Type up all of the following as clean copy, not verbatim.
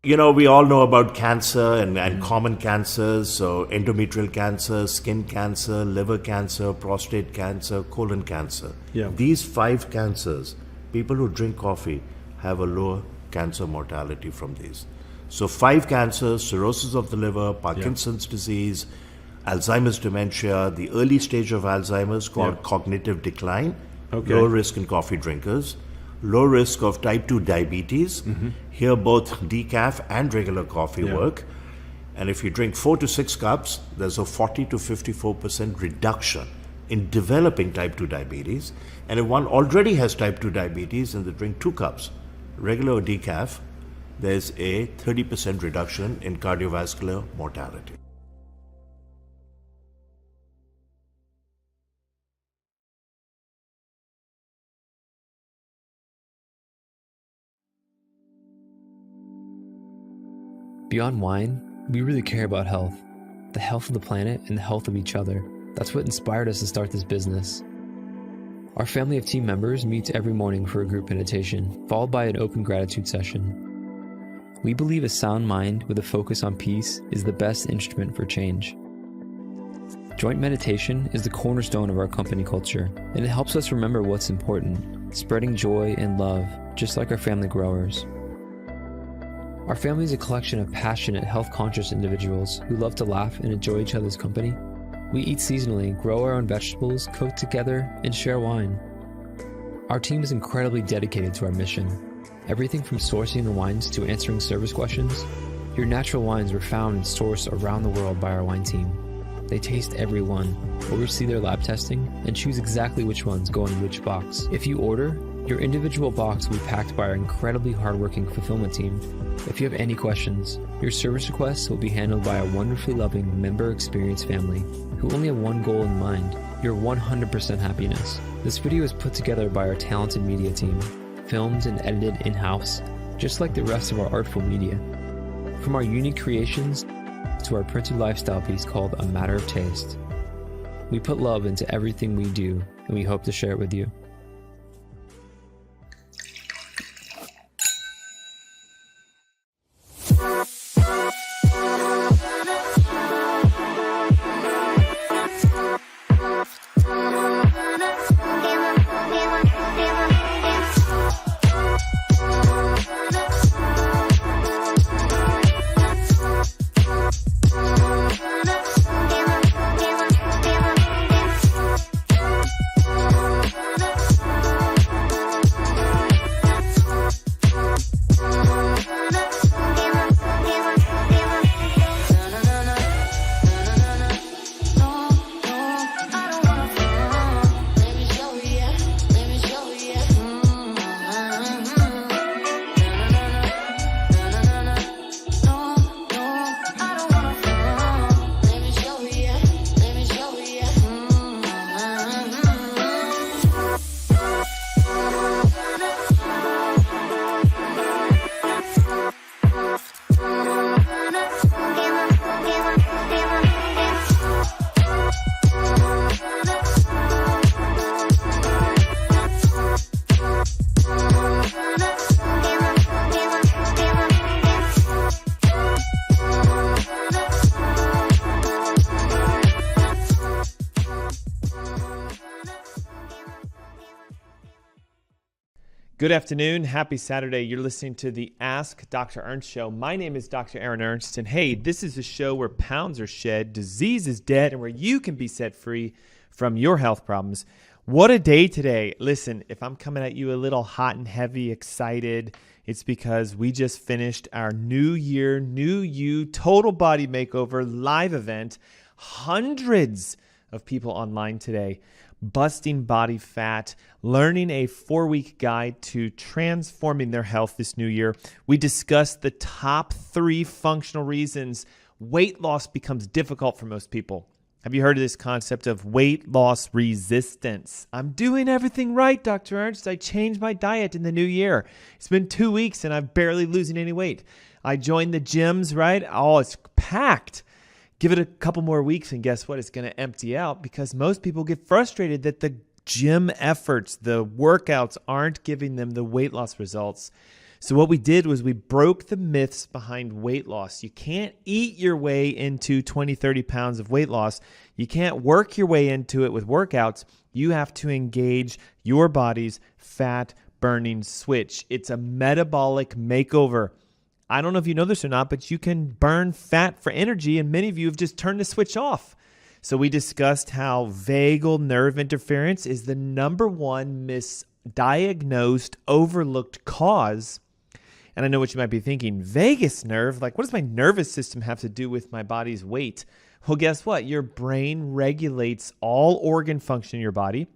We all know about cancer and common cancers. So, endometrial cancer, skin cancer, liver cancer, prostate cancer, colon cancer. Yeah. These five cancers, people who drink coffee have a lower cancer mortality from these. So, five cancers: cirrhosis of the liver, Parkinson's disease, Alzheimer's dementia, the early stage of Alzheimer's called cognitive decline, Okay. low risk in coffee drinkers, low risk of type 2 diabetes. Here, both decaf and regular coffee work. And if you drink 4 to 6 cups, there's a 40 to 54% reduction in developing type 2 diabetes. And if one already has type 2 diabetes and they drink 2 cups, regular or decaf, there's a 30% reduction in cardiovascular mortality. Beyond wine, we really care about health. The health of the planet and the health of each other. That's what inspired us to start this business. Our family of team members meets every morning for a group meditation, followed by an open gratitude session. We believe a sound mind with a focus on peace is the best instrument for change. Joint meditation is the cornerstone of our company culture, and it helps us remember what's important, spreading joy and love, just like our family growers. Our family is a collection of passionate, health-conscious individuals who love to laugh and enjoy each other's company. We eat seasonally, grow our own vegetables, cook together, and share wine. Our team is incredibly dedicated to our mission. Everything from sourcing the wines to answering service questions. Your natural wines are found and sourced around the world by our wine team. They taste every one, oversee their lab testing, and choose exactly which ones go in which box. If you order, your individual box will be packed by our incredibly hardworking fulfillment team. If you have any questions, your service requests will be handled by a wonderfully loving member experience family who only have one goal in mind, your 100% happiness. This video is put together by our talented media team, filmed and edited in-house, just like the rest of our artful media. From our unique creations to our printed lifestyle piece called A Matter of Taste. We put love into everything we do, and we hope to share it with you. Good afternoon. Happy Saturday. You're listening to the Ask Dr. Ernst show. My name is Dr. Aaron Ernst, and hey, this is a show where pounds are shed, disease is dead, and where you can be set free from your health problems. What a day today. Listen, if I'm coming at you a little hot and heavy, excited, it's because we just finished our New Year, New You Total Body Makeover live event. Hundreds of people online today. Busting body fat, learning a 4-week guide to transforming their health this new year. We discussed the top 3 functional reasons weight loss becomes difficult for most people. Have you heard of this concept of weight loss resistance? I'm doing everything right, Dr. Ernst. I changed my diet in the new year. It's been 2 weeks and I'm barely losing any weight. I joined the gyms, right? Oh, it's packed. Give it a couple more weeks and guess what? It's going to empty out because most people get frustrated that the gym efforts, the workouts aren't giving them the weight loss results. So what we did was we broke the myths behind weight loss. You can't eat your way into 20, 30 pounds of weight loss. You can't work your way into it with workouts. You have to engage your body's fat burning switch. It's a metabolic makeover. I don't know if you know this or not, but you can burn fat for energy, and many of you have just turned the switch off. So we discussed how vagal nerve interference is the number one misdiagnosed, overlooked cause. And I know what you might be thinking, vagus nerve, like what does my nervous system have to do with my body's weight? Well, guess what? Your brain regulates all organ function in your body,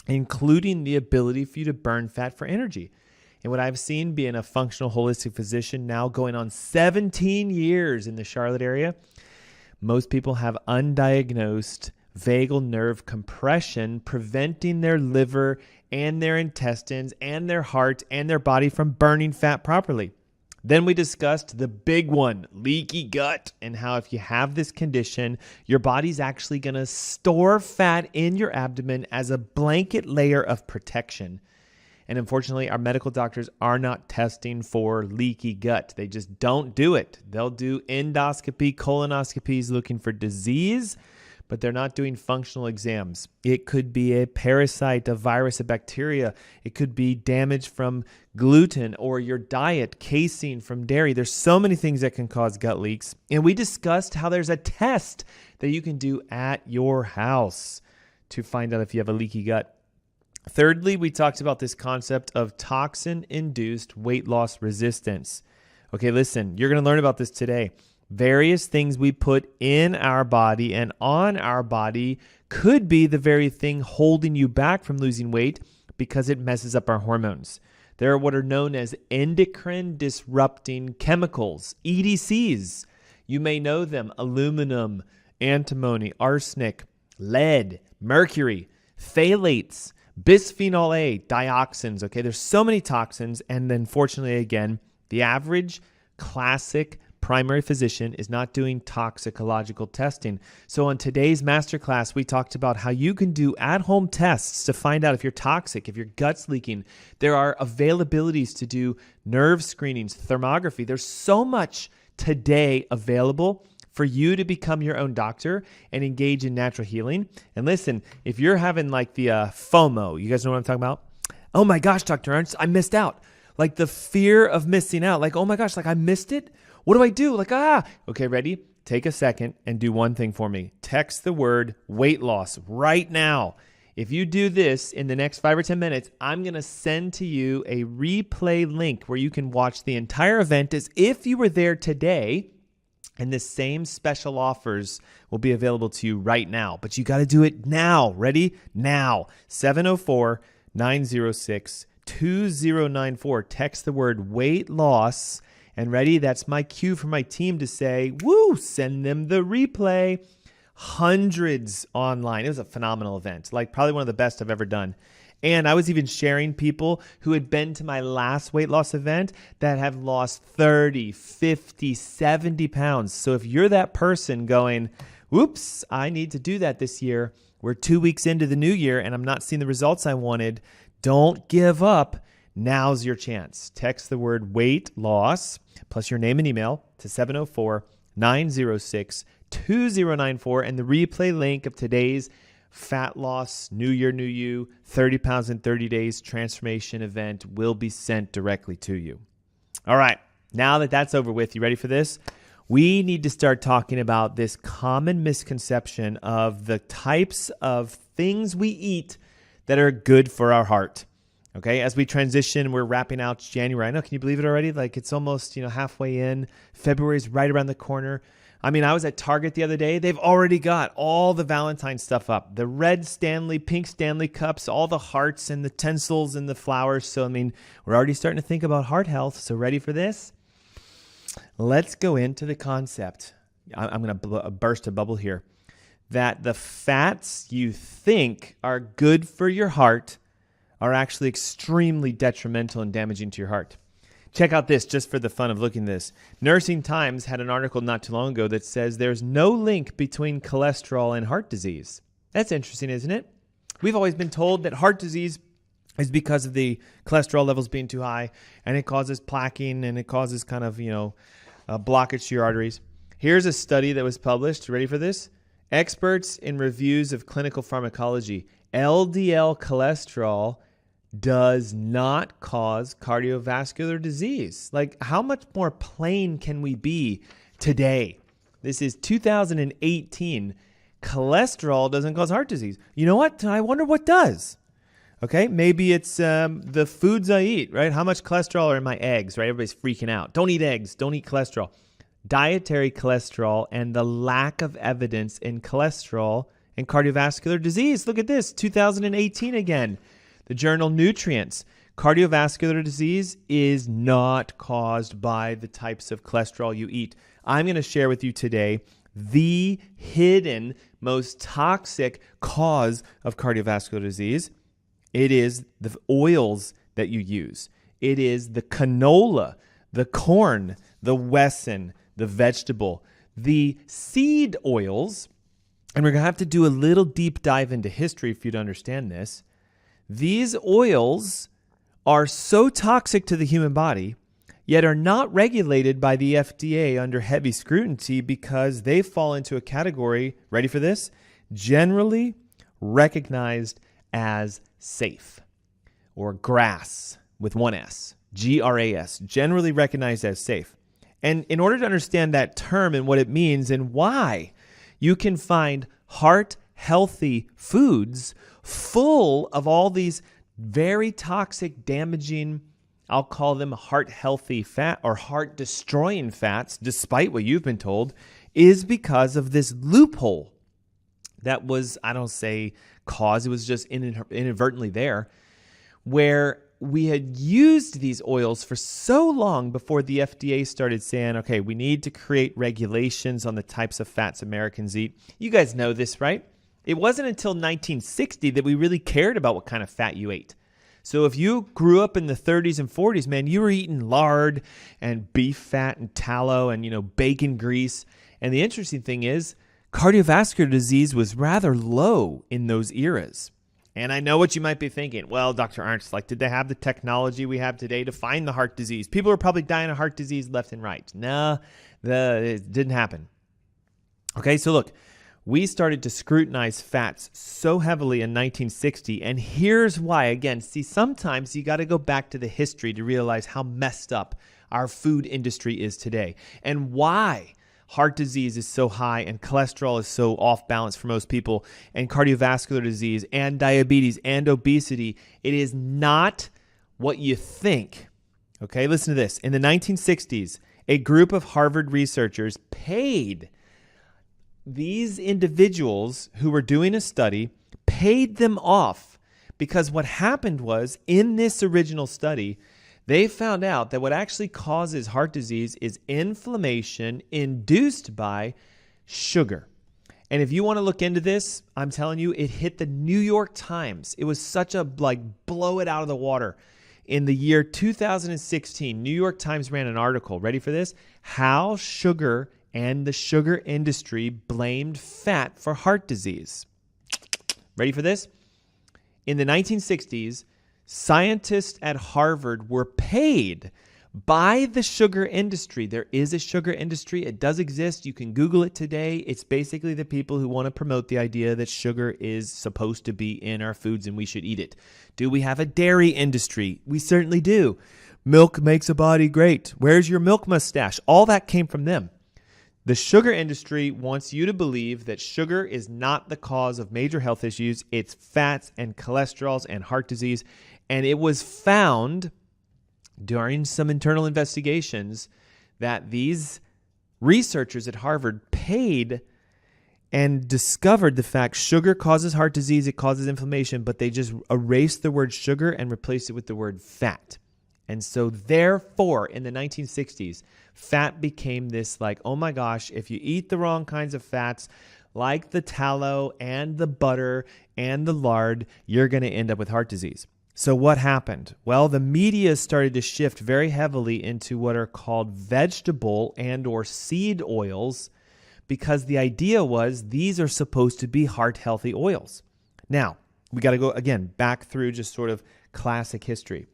including the ability for you to burn fat for energy. And what I've seen being a functional holistic physician now going on 17 years in the Charlotte area, most people have undiagnosed vagal nerve compression, preventing their liver and their intestines and their heart and their body from burning fat properly. Then we discussed the big one, leaky gut, and how if you have this condition, your body's actually going to store fat in your abdomen as a blanket layer of protection. And unfortunately, our medical doctors are not testing for leaky gut. They just don't do it. They'll do endoscopy, colonoscopies looking for disease, but they're not doing functional exams. It could be a parasite, a virus, a bacteria. It could be damage from gluten or your diet, casein from dairy. There's so many things that can cause gut leaks. And we discussed how there's a test that you can do at your house to find out if you have a leaky gut. Thirdly, we talked about this concept of toxin-induced weight loss resistance. Okay, listen, you're going to learn about this today. Various things we put in our body and on our body could be the very thing holding you back from losing weight because it messes up our hormones. There are what are known as endocrine disrupting chemicals, EDCs. You may know them: aluminum, antimony, arsenic, lead, mercury, phthalates, bisphenol A, dioxins. Okay, there's so many toxins, and then fortunately, again, the average classic primary physician is not doing toxicological testing. So on today's masterclass, we talked about how you can do at-home tests to find out if you're toxic, if your gut's leaking. There are availabilities to do nerve screenings, thermography. There's so much today available for you to become your own doctor and engage in natural healing. And listen, if you're having like the FOMO, you guys know what I'm talking about? Oh my gosh, Dr. Ernst, I missed out. Like the fear of missing out. Like, oh my gosh, like I missed it? What do I do? Like, Okay, ready? Take a second and do one thing for me. Text the word weight loss right now. If you do this in the next 5 or 10 minutes, I'm going to send to you a replay link where you can watch the entire event as if you were there today. And the same special offers will be available to you right now. But you got to do it now. Ready? Now. 704-906-2094. Text the word weight loss. And ready? That's my cue for my team to say, woo, send them the replay. Hundreds online. It was a phenomenal event. Like probably one of the best I've ever done. And I was even sharing people who had been to my last weight loss event that have lost 30, 50, 70 pounds. So if you're that person going, whoops, I need to do that this year. We're 2 weeks into the new year and I'm not seeing the results I wanted. Don't give up. Now's your chance. Text the word weight loss plus your name and email to 704-906-2094 and the replay link of today's Fat Loss, New Year, New You, 30 pounds in 30 days transformation event will be sent directly to you. All right, now that that's over with, you ready for this? We need to start talking about this common misconception of the types of things we eat that are good for our heart. Okay, as we transition, we're wrapping out January. I know, can you believe it already? Like it's almost, halfway in. February's right around the corner. I mean, I was at Target the other day. They've already got all the Valentine's stuff up. The red Stanley, pink Stanley cups, all the hearts and the tinsels and the flowers. So, I mean, we're already starting to think about heart health. So ready for this? Let's go into the concept. I'm going to burst a bubble here. That the fats you think are good for your heart are actually extremely detrimental and damaging to your heart. Check out this just for the fun of looking at this. Nursing Times had an article not too long ago that says there's no link between cholesterol and heart disease. That's interesting, isn't it? We've always been told that heart disease is because of the cholesterol levels being too high, and it causes plaquing, and it causes kind of, blockage to your arteries. Here's a study that was published. Ready for this? Experts in reviews of clinical pharmacology. LDL cholesterol does not cause cardiovascular disease. Like, how much more plain can we be today? This is 2018. Cholesterol doesn't cause heart disease. You know what? I wonder what does. Okay, maybe it's the foods I eat, right? How much cholesterol are in my eggs, right? Everybody's freaking out. Don't eat eggs. Don't eat cholesterol. Dietary cholesterol and the lack of evidence in cholesterol and cardiovascular disease. Look at this, 2018 again. The journal Nutrients. Cardiovascular disease is not caused by the types of cholesterol you eat. I'm going to share with you today the hidden, most toxic cause of cardiovascular disease. It is the oils that you use. It is the canola, the corn, the Wesson, the vegetable, the seed oils. And we're going to have to do a little deep dive into history for you to understand this. These oils are so toxic to the human body, yet are not regulated by the FDA under heavy scrutiny because they fall into a category, ready for this, generally recognized as safe, or GRAS with one S, GRAS, generally recognized as safe. And in order to understand that term and what it means and why, you can find heart-healthy foods full of all these very toxic, damaging, I'll call them heart-healthy fat or heart-destroying fats, despite what you've been told, is because of this loophole that was, I don't say cause, it was just inadvertently there, where we had used these oils for so long before the FDA started saying, okay, we need to create regulations on the types of fats Americans eat. You guys know this, right? It wasn't until 1960 that we really cared about what kind of fat you ate. So if you grew up in the 30s and 40s, man, you were eating lard and beef fat and tallow and, bacon grease. And the interesting thing is, cardiovascular disease was rather low in those eras. And I know what you might be thinking. Well, Dr. Ernst, did they have the technology we have today to find the heart disease? People are probably dying of heart disease left and right. No, it didn't happen. Okay, so look, we started to scrutinize fats so heavily in 1960, and here's why. Again, see, sometimes you got to go back to the history to realize how messed up our food industry is today and why heart disease is so high and cholesterol is so off balance for most people, and cardiovascular disease and diabetes and obesity. It is not what you think. Okay, listen to this. In the 1960s, a group of Harvard researchers paid these individuals who were doing a study, paid them off, because what happened was, in this original study, they found out that what actually causes heart disease is inflammation induced by sugar. And if you want to look into this, I'm telling you, it hit the New York Times. It was such a blow it out of the water. In the year 2016, New York Times ran an article, ready for this? How sugar and the sugar industry blamed fat for heart disease. Ready for this? In the 1960s, scientists at Harvard were paid by the sugar industry. There is a sugar industry. It does exist. You can Google it today. It's basically the people who want to promote the idea that sugar is supposed to be in our foods and we should eat it. Do we have a dairy industry? We certainly do. Milk makes a body great. Where's your milk mustache? All that came from them. The sugar industry wants you to believe that sugar is not the cause of major health issues. It's fats and cholesterols and heart disease. And it was found during some internal investigations that these researchers at Harvard paid and discovered the fact sugar causes heart disease, it causes inflammation, but they just erased the word sugar and replaced it with the word fat. And so therefore, in the 1960s, fat became this oh my gosh, if you eat the wrong kinds of fats, like the tallow and the butter and the lard, you're going to end up with heart disease. So what happened? Well, the media started to shift very heavily into what are called vegetable and or seed oils, because the idea was these are supposed to be heart-healthy oils. Now, we got to go, again, back through just sort of classic history.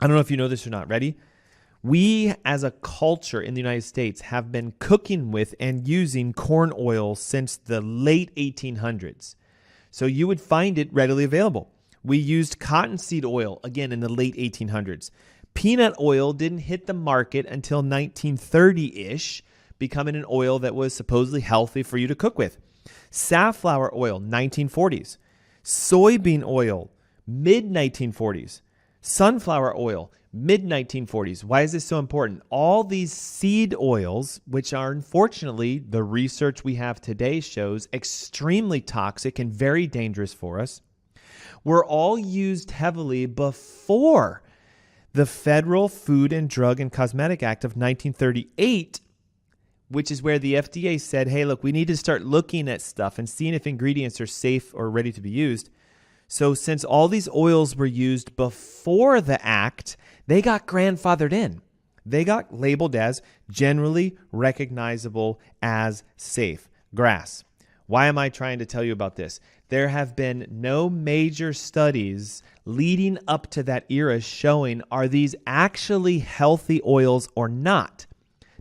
I don't know if you know this or not. Ready? We, as a culture in the United States, have been cooking with and using corn oil since the late 1800s. So you would find it readily available. We used cottonseed oil, again, in the late 1800s. Peanut oil didn't hit the market until 1930-ish, becoming an oil that was supposedly healthy for you to cook with. Safflower oil, 1940s. Soybean oil, mid-1940s. Sunflower oil, mid-1940s. Why is this so important? All these seed oils, which are unfortunately, the research we have today shows extremely toxic and very dangerous for us, were all used heavily before the Federal Food and Drug and Cosmetic Act of 1938, which is where the FDA said, hey, look, we need to start looking at stuff and seeing if ingredients are safe or ready to be used. So since all these oils were used before the act, they got grandfathered in. They got labeled as generally recognizable as safe. Grass. Why am I trying to tell you about this? There have been no major studies leading up to that era showing are these actually healthy oils or not.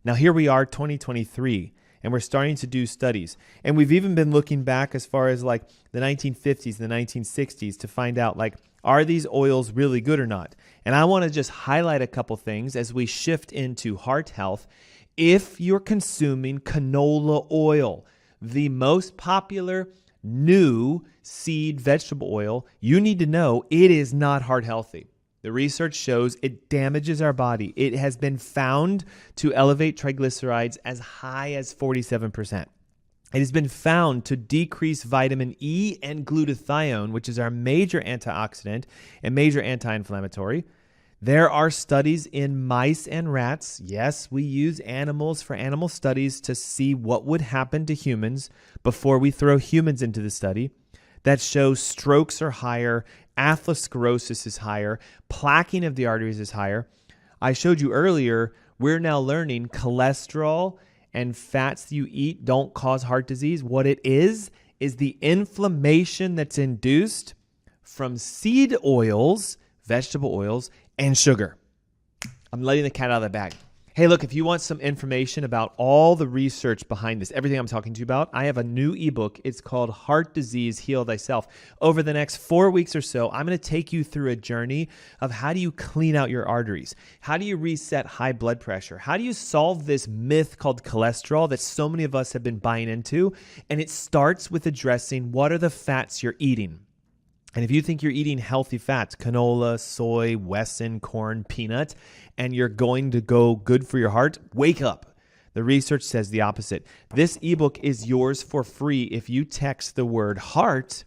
Now here we are, 2023. And we're starting to do studies. And we've even been looking back as far as like the 1950s, the 1960s to find out like, are these oils really good or not? And I want to just highlight a couple things as we shift into heart health. If you're consuming canola oil, the most popular new seed vegetable oil, you need to know it is not heart healthy. The research shows it damages our body. It has been found to elevate triglycerides as high as 47%. It has been found to decrease vitamin E and glutathione, which is our major antioxidant and major anti-inflammatory. There are studies in mice and rats. Yes, we use animals for animal studies to see what would happen to humans before we throw humans into the study that shows strokes are higher, atherosclerosis is higher, plaquing of the arteries is higher. I showed you earlier, we're now learning cholesterol and fats you eat don't cause heart disease. What it is the inflammation that's induced from seed oils, vegetable oils, and sugar. I'm letting the cat out of the bag. Hey, look, if you want some information about all the research behind this, everything I'm talking to you about, I have a new ebook. It's called Heart Disease, Heal Thyself. Over the next 4 weeks or so, I'm going to take you through a journey of how do you clean out your arteries? How do you reset high blood pressure? How do you solve this myth called cholesterol that so many of us have been buying into? And it starts with addressing what are the fats you're eating. And if you think you're eating healthy fats, canola, soy, Wesson, corn, peanut, and you're going to go good for your heart, wake up. The research says the opposite. This ebook is yours for free if you text the word heart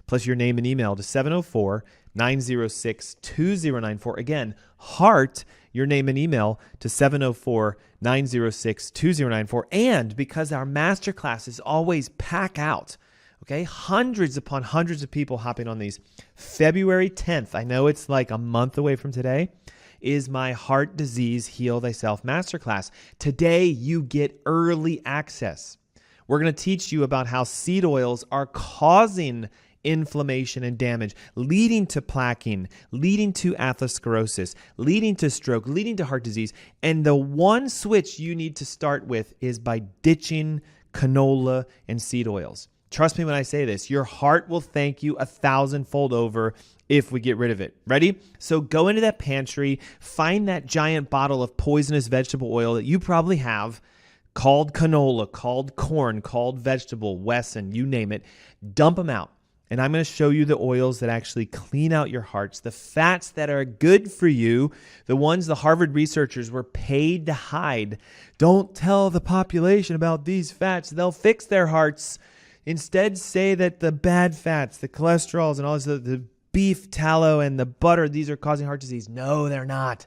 plus your name and email to 704-906-2094. Again, heart, your name and email to 704-906-2094. And because our masterclasses always pack out, okay, hundreds upon hundreds of people hopping on these. February 10th, I know it's like a month away from today, is my Heart Disease Heal Thyself Masterclass. Today, you get early access. We're going to teach you about how seed oils are causing inflammation and damage, leading to plaquing, leading to atherosclerosis, leading to stroke, leading to heart disease. And the one switch you need to start with is by ditching canola and seed oils. Trust me when I say this, your heart will thank you 1,000-fold over if we get rid of it. Ready? So go into that pantry, find that giant bottle of poisonous vegetable oil that you probably have, called canola, called corn, called vegetable, Wesson, you name it. Dump them out. And I'm going to show you the oils that actually clean out your hearts, the fats that are good for you, the ones the Harvard researchers were paid to hide. Don't tell the population about these fats. They'll fix their hearts. Instead, say that the bad fats, the cholesterols, and all this, the beef tallow and the butter, these are causing heart disease. No, they're not.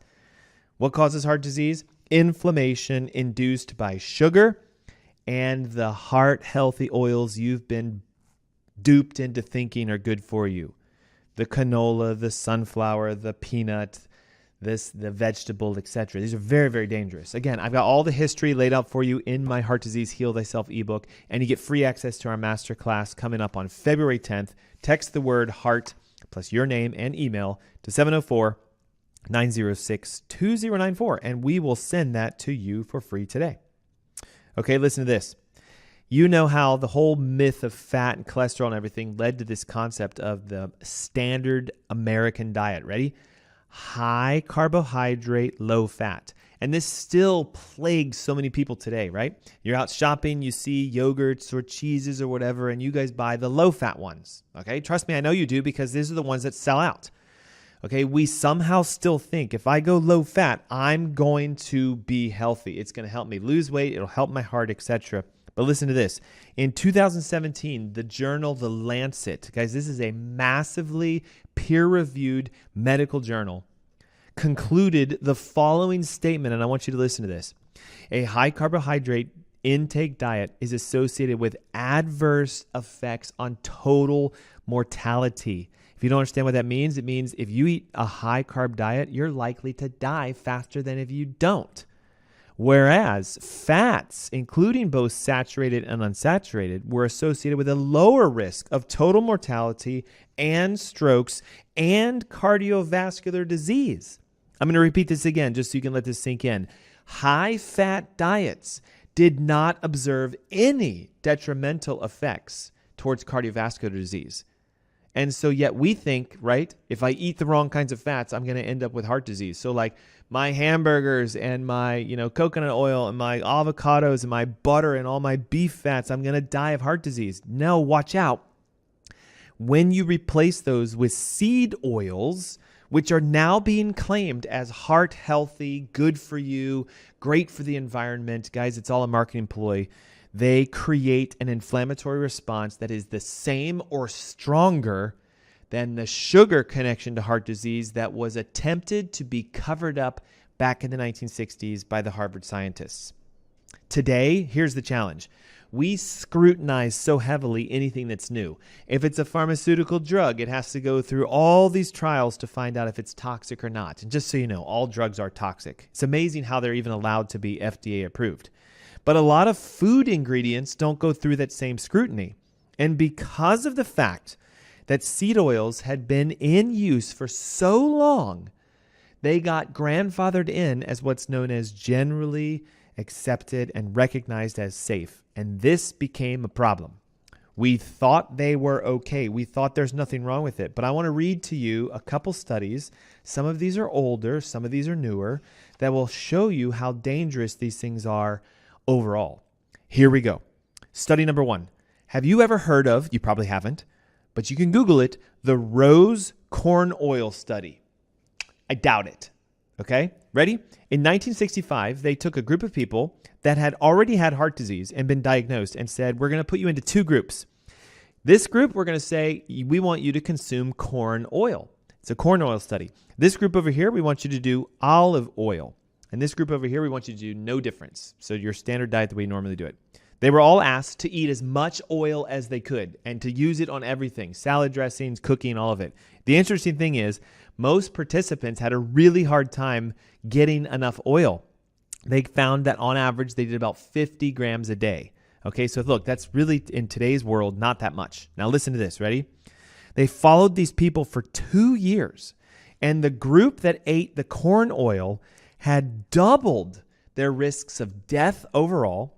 What causes heart disease? Inflammation induced by sugar and the heart-healthy oils you've been duped into thinking are good for you. The canola, the sunflower, the peanut, the vegetable, etc. These are very, very dangerous. Again, I've got all the history laid out for you in my Heart Disease Heal Thyself ebook, and you get free access to our masterclass coming up on February 10th. Text the word HEART plus your name and email to 704-906-2094, and we will send that to you for free today. Okay, listen to this. You know how the whole myth of fat and cholesterol and everything led to this concept of the standard American diet. Ready? High carbohydrate, low fat. And this still plagues so many people today, right? You're out shopping, you see yogurts or cheeses or whatever, and you guys buy the low fat ones. Okay, trust me, I know you do, because these are the ones that sell out. Okay, we somehow still think if I go low fat, I'm going to be healthy. It's going to help me lose weight, it'll help my heart, etc. But listen to this. In 2017, the journal The Lancet, guys, this is a massively peer-reviewed medical journal, concluded the following statement, and I want you to listen to this. A high carbohydrate intake diet is associated with adverse effects on total mortality. If you don't understand what that means, it means if you eat a high carb diet, you're likely to die faster than if you don't. Whereas fats, including both saturated and unsaturated, were associated with a lower risk of total mortality and strokes and cardiovascular disease. I'm going to repeat this again just so you can let this sink in. High-fat diets did not observe any detrimental effects towards cardiovascular disease. And so yet we think, right, if I eat the wrong kinds of fats, I'm going to end up with heart disease. So like my hamburgers and my, coconut oil and my avocados and my butter and all my beef fats, I'm going to die of heart disease. No, watch out. When you replace those with seed oils, which are now being claimed as heart healthy, good for you, great for the environment, guys, it's all a marketing ploy. They create an inflammatory response that is the same or stronger than the sugar connection to heart disease that was attempted to be covered up back in the 1960s by the Harvard scientists. Today, here's the challenge. We scrutinize so heavily anything that's new. If it's a pharmaceutical drug, it has to go through all these trials to find out if it's toxic or not. And just so you know, all drugs are toxic. It's amazing how they're even allowed to be FDA approved. But a lot of food ingredients don't go through that same scrutiny. And because of the fact that seed oils had been in use for so long, they got grandfathered in as what's known as generally accepted and recognized as safe. And this became a problem. We thought they were okay. We thought there's nothing wrong with it. But I want to read to you a couple studies. Some of these are older, some of these are newer, that will show you how dangerous these things are overall. Here we go. Study number 1. Have you ever heard of, you probably haven't, but you can Google it, the rose corn oil study? I doubt it. Okay, ready? In 1965, they took a group of people that had already had heart disease and been diagnosed and said, we're going to put you into 2 groups. This group, we're going to say, we want you to consume corn oil. It's a corn oil study. This group over here, we want you to do olive oil. And this group over here, we want you to do no difference. So your standard diet the way you normally do it. They were all asked to eat as much oil as they could and to use it on everything, salad dressings, cooking, all of it. The interesting thing is most participants had a really hard time getting enough oil. They found that on average, they did about 50 grams a day. Okay, so look, that's really, in today's world, not that much. Now listen to this, ready? They followed these people for 2 years, and the group that ate the corn oil had doubled their risks of death overall,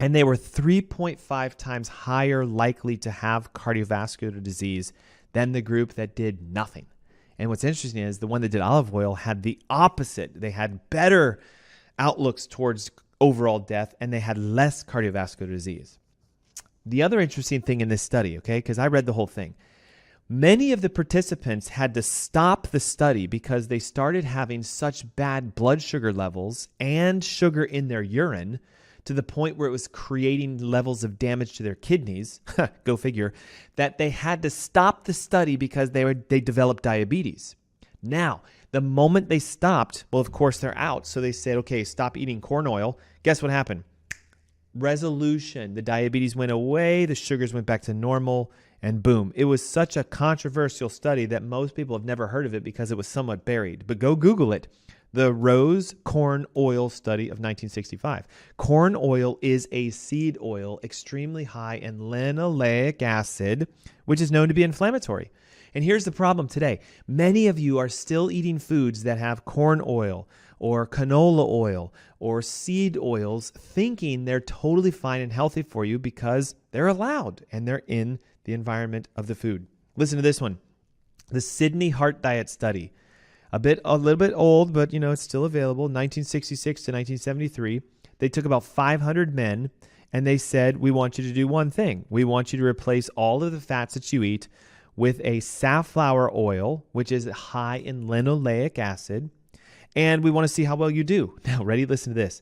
and they were 3.5 times higher likely to have cardiovascular disease than the group that did nothing. And what's interesting is the one that did olive oil had the opposite. They had better outlooks towards overall death, and they had less cardiovascular disease. The other interesting thing in this study, okay, because I read the whole thing, many of the participants had to stop the study because they started having such bad blood sugar levels and sugar in their urine to the point where it was creating levels of damage to their kidneys, go figure, that they had to stop the study because they developed diabetes. Now, the moment they stopped, well, of course, they're out. So they said, okay, stop eating corn oil. Guess what happened? Resolution. The diabetes went away. The sugars went back to normal. And boom, it was such a controversial study that most people have never heard of it because it was somewhat buried. But go Google it. The rose corn oil study of 1965. Corn oil is a seed oil extremely high in linoleic acid, which is known to be inflammatory. And here's the problem today. Many of you are still eating foods that have corn oil or canola oil or seed oils, thinking they're totally fine and healthy for you because they're allowed and they're in the environment of the food. Listen to this one. The Sydney Heart Diet Study. A little bit old, but it's still available. 1966 to 1973. They took about 500 men and they said, we want you to do one thing. We want you to replace all of the fats that you eat with a safflower oil, which is high in linoleic acid. And we want to see how well you do. Now, ready? Listen to this.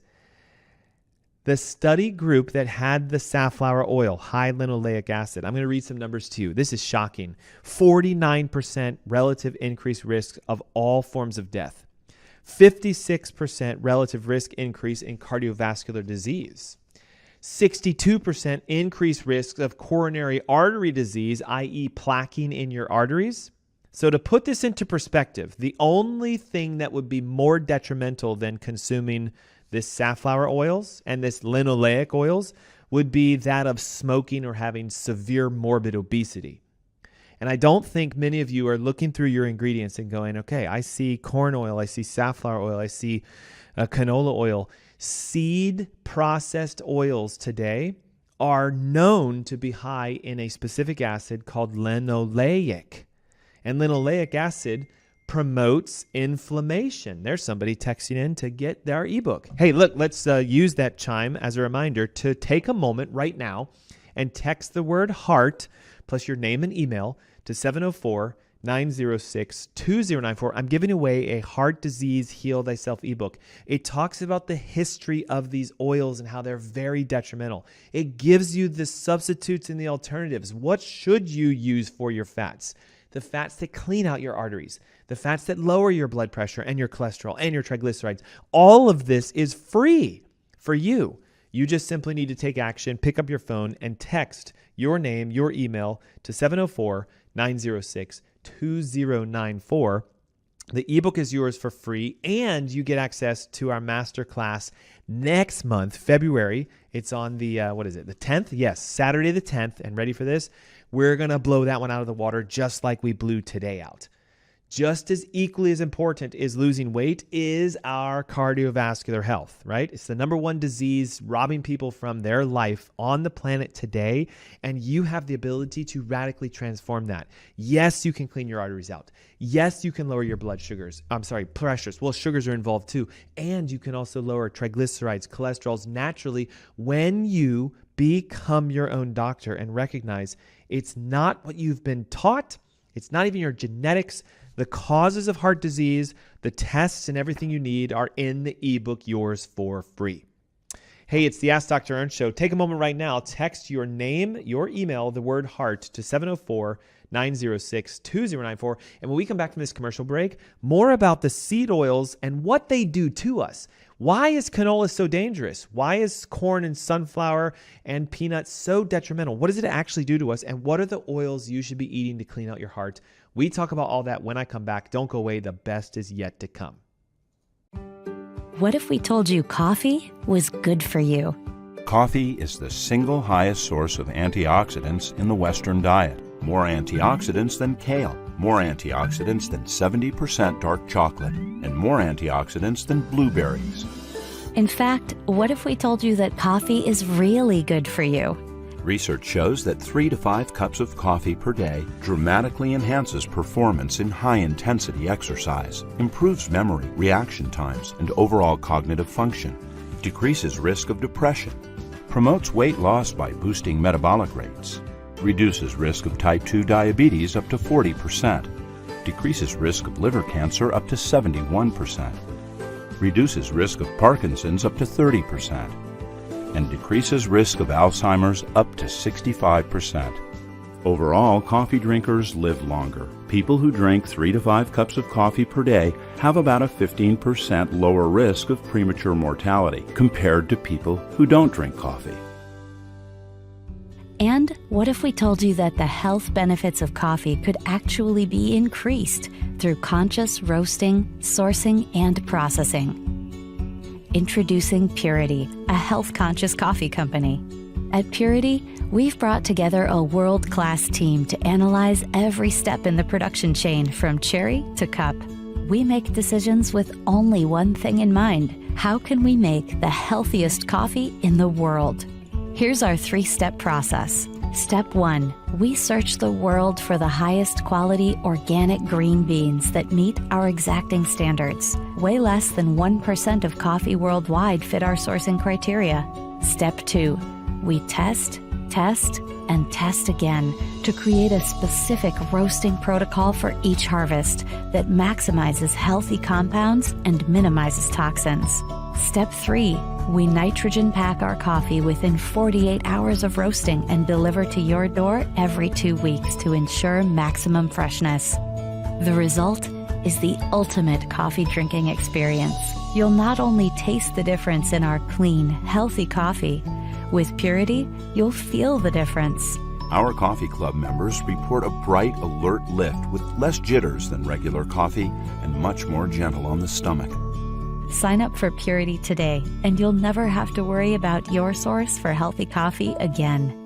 The study group that had the safflower oil, high linoleic acid, I'm going to read some numbers to you. This is shocking. 49% relative increased risk of all forms of death. 56% relative risk increase in cardiovascular disease. 62% increased risk of coronary artery disease, i.e. plaquing in your arteries. So to put this into perspective, the only thing that would be more detrimental than consuming this safflower oils and this linoleic oils would be that of smoking or having severe morbid obesity. And I don't think many of you are looking through your ingredients and going, okay, I see corn oil, I see safflower oil, I see canola oil. Seed processed oils today are known to be high in a specific acid called linoleic. And linoleic acid promotes inflammation. There's somebody texting in to get their ebook. Hey, look, let's use that chime as a reminder to take a moment right now and text the word heart plus your name and email to 704-906-2094. I'm giving away a Heart Disease Heal Thyself ebook. It talks about the history of these oils and how they're very detrimental. It gives you the substitutes and the alternatives. What should you use for your fats? The fats that clean out your arteries, the fats that lower your blood pressure and your cholesterol and your triglycerides. All of this is free for you. You just simply need to take action, pick up your phone, and text your name, your email to 704-906-2094. The ebook is yours for free, and you get access to our masterclass next month, February. It's on the, the 10th? Yes, Saturday the 10th. And ready for this? We're going to blow that one out of the water just like we blew today out. Just as equally as important as losing weight is our cardiovascular health, right? It's the number one disease robbing people from their life on the planet today, and you have the ability to radically transform that. Yes, you can clean your arteries out. Yes, you can lower your blood pressures. Well, sugars are involved too. And you can also lower triglycerides, cholesterols naturally when you become your own doctor and recognize it's not what you've been taught. It's not even your genetics. The causes of heart disease, the tests, and everything you need are in the ebook, yours for free. Hey, it's the Ask Dr. Ernst Show. Take a moment right now. Text your name, your email, the word heart to 704-906-2094. And when we come back from this commercial break, more about the seed oils and what they do to us. Why is canola so dangerous? Why is corn and sunflower and peanuts so detrimental? What does it actually do to us? And what are the oils you should be eating to clean out your heart? We talk about all that when I come back. Don't go away. The best is yet to come. What if we told you coffee was good for you? Coffee is the single highest source of antioxidants in the Western diet. More antioxidants than kale, more antioxidants than 70% dark chocolate, and more antioxidants than blueberries. In fact, what if we told you that coffee is really good for you? Research shows that 3 to 5 cups of coffee per day dramatically enhances performance in high-intensity exercise, improves memory, reaction times, and overall cognitive function, decreases risk of depression, promotes weight loss by boosting metabolic rates, reduces risk of type 2 diabetes up to 40%, decreases risk of liver cancer up to 71%, reduces risk of Parkinson's up to 30%, and decreases risk of Alzheimer's up to 65%. Overall, coffee drinkers live longer. People who drink 3 to 5 cups of coffee per day have about a 15% lower risk of premature mortality compared to people who don't drink coffee. And what if we told you that the health benefits of coffee could actually be increased through conscious roasting, sourcing, and processing? Introducing Purity, a health-conscious coffee company. At Purity, we've brought together a world-class team to analyze every step in the production chain from cherry to cup. We make decisions with only one thing in mind: how can we make the healthiest coffee in the world? Here's our 3-step process. Step 1, we search the world for the highest quality organic green beans that meet our exacting standards. Way less than 1% of coffee worldwide fit our sourcing criteria. Step 2, we test, and test again to create a specific roasting protocol for each harvest that maximizes healthy compounds and minimizes toxins. Step 3, we nitrogen pack our coffee within 48 hours of roasting and deliver to your door every 2 weeks to ensure maximum freshness. The result is the ultimate coffee drinking experience. You'll not only taste the difference in our clean, healthy coffee, with Purity, you'll feel the difference. Our coffee club members report a bright, alert lift with less jitters than regular coffee and much more gentle on the stomach. Sign up for Purity today, and you'll never have to worry about your source for healthy coffee again.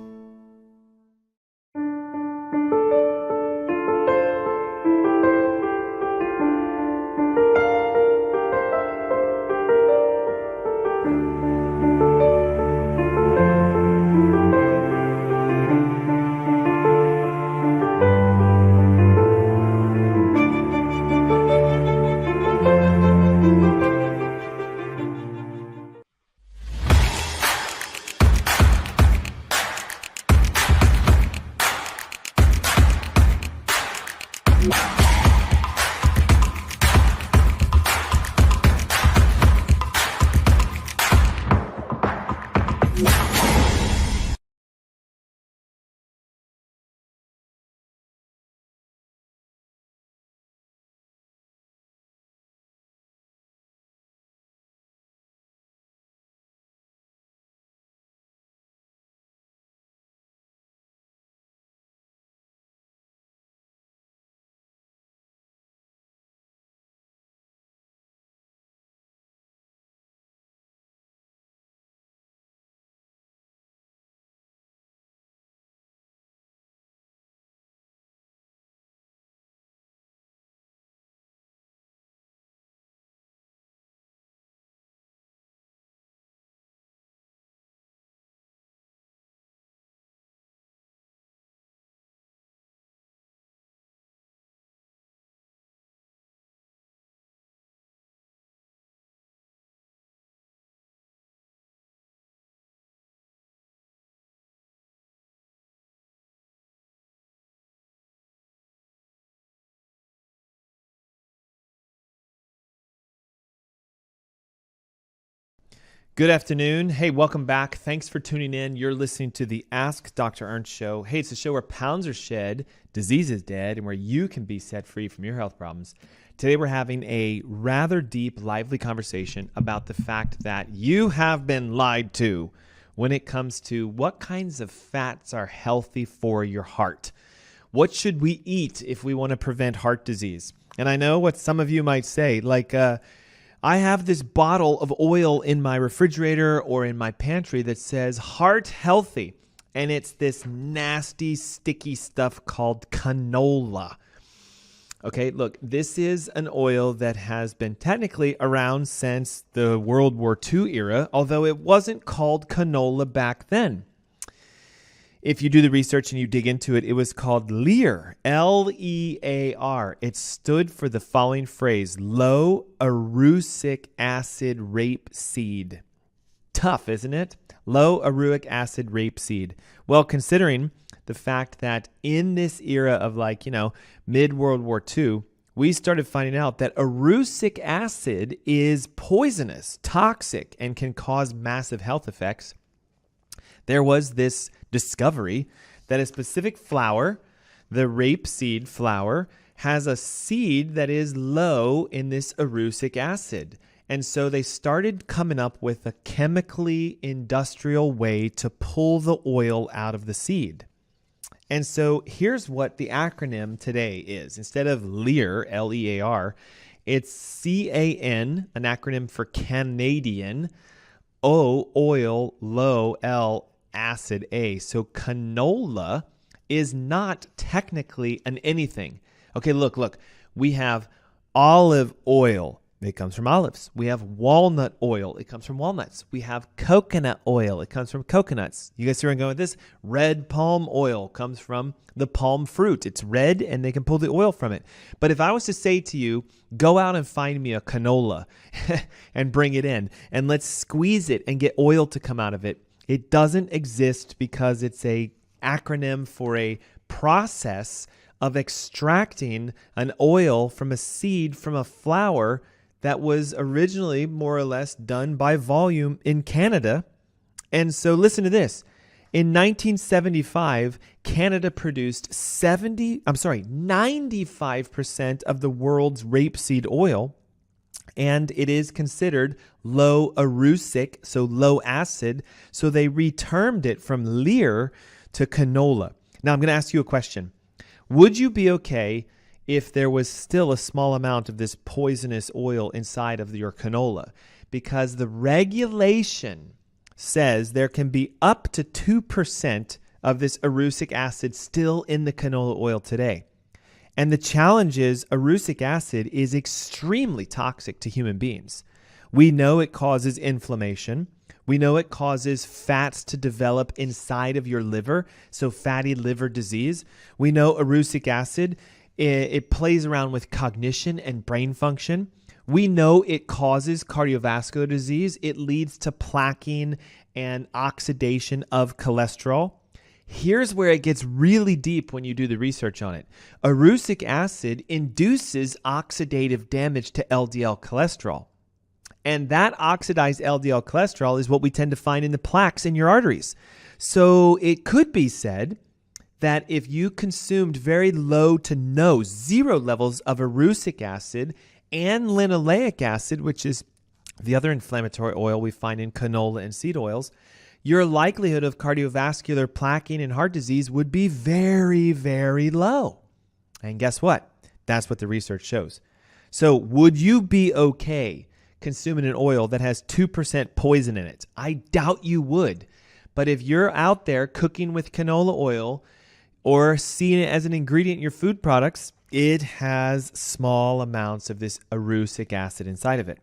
Good afternoon. Hey, welcome back. Thanks for tuning in. You're listening to the Ask Dr. Ernst show. Hey, it's a show where pounds are shed, disease is dead, and where you can be set free from your health problems. Today, we're having a rather deep, lively conversation about the fact that you have been lied to when it comes to what kinds of fats are healthy for your heart. What should we eat if we want to prevent heart disease? And I know what some of you might say, like, I have this bottle of oil in my refrigerator or in my pantry that says heart healthy, and it's this nasty, sticky stuff called canola. Okay, look, this is an oil that has been technically around since the World War II era, although it wasn't called canola back then. If you do the research and you dig into it, it was called Lear, L-E-A-R. It stood for the following phrase, low erucic acid rapeseed. Tough, isn't it? Low erucic acid rapeseed. Well, considering the fact that in this era of mid-World War II, we started finding out that erucic acid is poisonous, toxic, and can cause massive health effects. There was this discovery that a specific flour, the rapeseed flour, has a seed that is low in this erucic acid. And so they started coming up with a chemically industrial way to pull the oil out of the seed. And so here's what the acronym today is. Instead of Lear, L-E-A-R, it's C-A-N, an acronym for Canadian, O, oil, low, L, acid A. So canola is not technically an anything. Okay, look. We have olive oil. It comes from olives. We have walnut oil. It comes from walnuts. We have coconut oil. It comes from coconuts. You guys see where I'm going with this? Red palm oil comes from the palm fruit. It's red and they can pull the oil from it. But if I was to say to you, go out and find me a canola and bring it in and let's squeeze it and get oil to come out of it, it doesn't exist because it's a acronym for a process of extracting an oil from a seed from a flower that was originally more or less done by volume in Canada. And so listen to this. In 1975, Canada produced 95% of the world's rapeseed oil, and it is considered low erucic, so low acid. So they retermed it from Lear to canola. Now I'm going to ask you a question. Would you be okay if there was still a small amount of this poisonous oil inside of your canola? Because the regulation says there can be up to 2% of this erucic acid still in the canola oil today. And the challenge is erucic acid is extremely toxic to human beings. We know it causes inflammation. We know it causes fats to develop inside of your liver, so fatty liver disease. We know erucic acid, it plays around with cognition and brain function. We know it causes cardiovascular disease. It leads to plaquing and oxidation of cholesterol. Here's where it gets really deep when you do the research on it. Erucic acid induces oxidative damage to LDL cholesterol. And that oxidized LDL cholesterol is what we tend to find in the plaques in your arteries. So it could be said that if you consumed very low to no, zero levels of erucic acid and linoleic acid, which is the other inflammatory oil we find in canola and seed oils, your likelihood of cardiovascular plaquing and heart disease would be very, very low. And guess what? That's what the research shows. So would you be okay consuming an oil that has 2% poison in it? I doubt you would. But if you're out there cooking with canola oil or seeing it as an ingredient in your food products, it has small amounts of this erucic acid inside of it.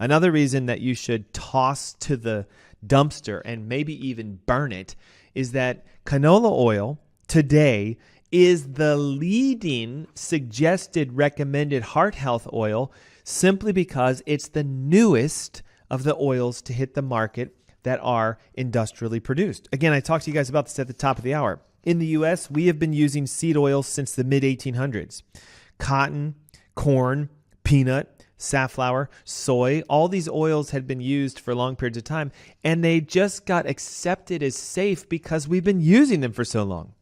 Another reason that you should toss to the dumpster and maybe even burn it is that canola oil today is the leading suggested recommended heart health oil simply because it's the newest of the oils to hit the market that are industrially produced. Again, I talked to you guys about this at the top of the hour. In the U.S., we have been using seed oils since the mid-1800s. Cotton, corn, peanut, safflower, soy, all these oils had been used for long periods of time, and they just got accepted as safe because we've been using them for so long.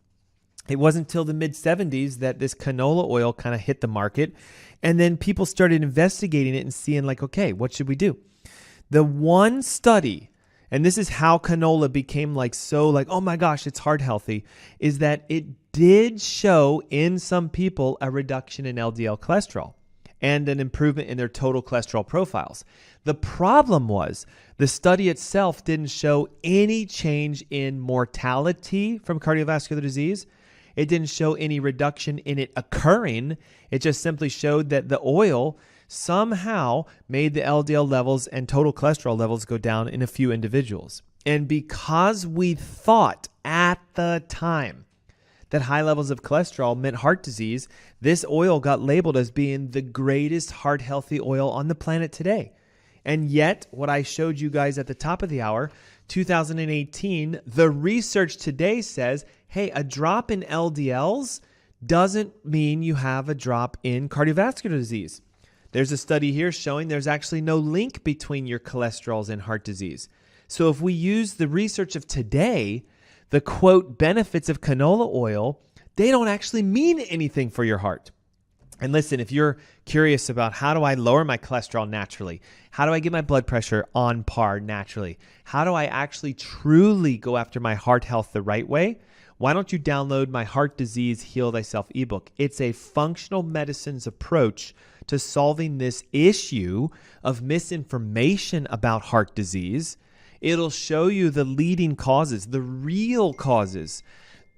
It wasn't until the mid-70s that this canola oil kind of hit the market, and then people started investigating it and seeing like, okay, what should we do? The one study, and this is how canola became oh my gosh, it's heart healthy, is that it did show in some people a reduction in LDL cholesterol and an improvement in their total cholesterol profiles. The problem was the study itself didn't show any change in mortality from cardiovascular disease. It didn't show any reduction in it occurring. It just simply showed that the oil somehow made the LDL levels and total cholesterol levels go down in a few individuals. And because we thought at the time that high levels of cholesterol meant heart disease, this oil got labeled as being the greatest heart healthy oil on the planet today. And yet, what I showed you guys at the top of the hour, 2018, the research today says, hey, a drop in LDLs doesn't mean you have a drop in cardiovascular disease. There's a study here showing there's actually no link between your cholesterols and heart disease. So if we use the research of today, the quote benefits of canola oil, they don't actually mean anything for your heart. And listen, if you're curious about how do I lower my cholesterol naturally? How do I get my blood pressure on par naturally? How do I actually truly go after my heart health the right way? Why don't you download my Heart Disease Heal Thyself ebook? It's a functional medicine's approach to solving this issue of misinformation about heart disease. It'll show you the leading causes, the real causes.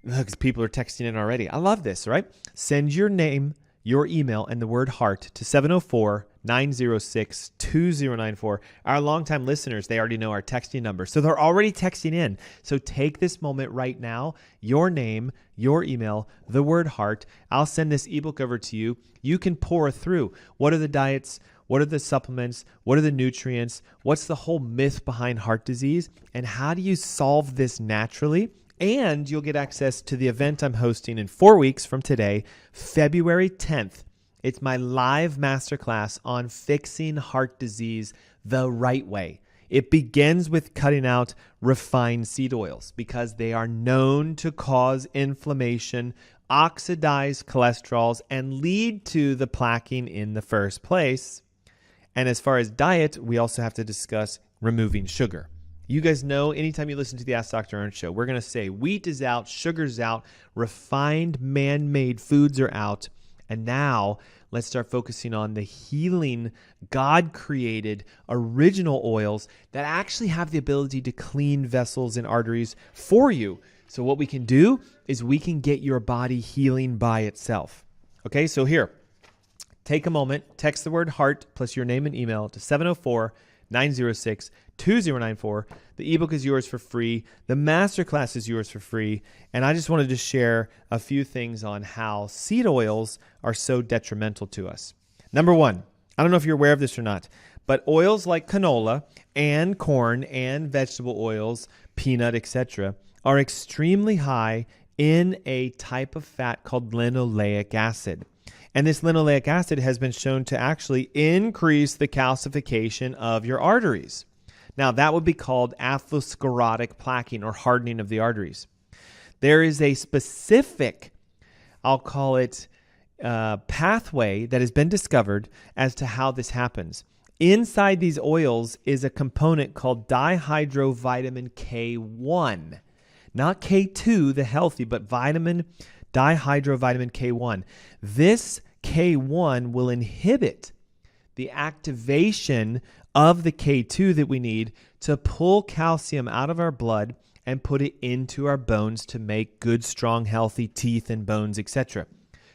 Because people are texting in already. I love this, right? Send your name, your email, and the word heart to 704-906-2094. Our longtime listeners, they already know our texting number. So they're already texting in. So take this moment right now, your name, your email, the word heart. I'll send this ebook over to you. You can pour through. What are the diets? What are the supplements? What are the nutrients? What's the whole myth behind heart disease? And how do you solve this naturally? And you'll get access to the event I'm hosting in 4 weeks from today, February 10th. It's my live masterclass on fixing heart disease the right way. It begins with cutting out refined seed oils because they are known to cause inflammation, oxidize cholesterols, and lead to the plaquing in the first place. And as far as diet, we also have to discuss removing sugar. You guys know anytime you listen to the Ask Dr. Ernst show, we're going to say wheat is out, sugar's out, refined man-made foods are out. And now let's start focusing on the healing, God-created, original oils that actually have the ability to clean vessels and arteries for you. So what we can do is we can get your body healing by itself. Okay, so here, take a moment, text the word heart plus your name and email to 704-906-2094. The ebook is yours for free. The masterclass is yours for free. And I just wanted to share a few things on how seed oils are so detrimental to us. Number one, I don't know if you're aware of this or not, but oils like canola and corn and vegetable oils, peanut, etc., are extremely high in a type of fat called linoleic acid. And this linoleic acid has been shown to actually increase the calcification of your arteries. Now, that would be called atherosclerotic plaquing or hardening of the arteries. There is a specific, I'll call it, pathway that has been discovered as to how this happens. Inside these oils is a component called dihydrovitamin K1. Not K2, the healthy, but dihydrovitamin K1. This K1 will inhibit the activation of the K2 that we need to pull calcium out of our blood and put it into our bones to make good, strong, healthy teeth and bones, etc.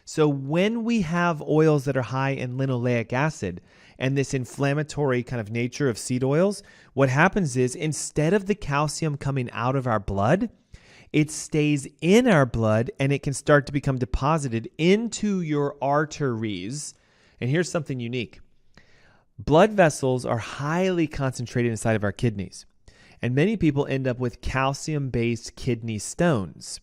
So when we have oils that are high in linoleic acid and this inflammatory kind of nature of seed oils, what happens is instead of the calcium coming out of our blood, it stays in our blood and it can start to become deposited into your arteries. And here's something unique. Blood vessels are highly concentrated inside of our kidneys, and many people end up with calcium-based kidney stones.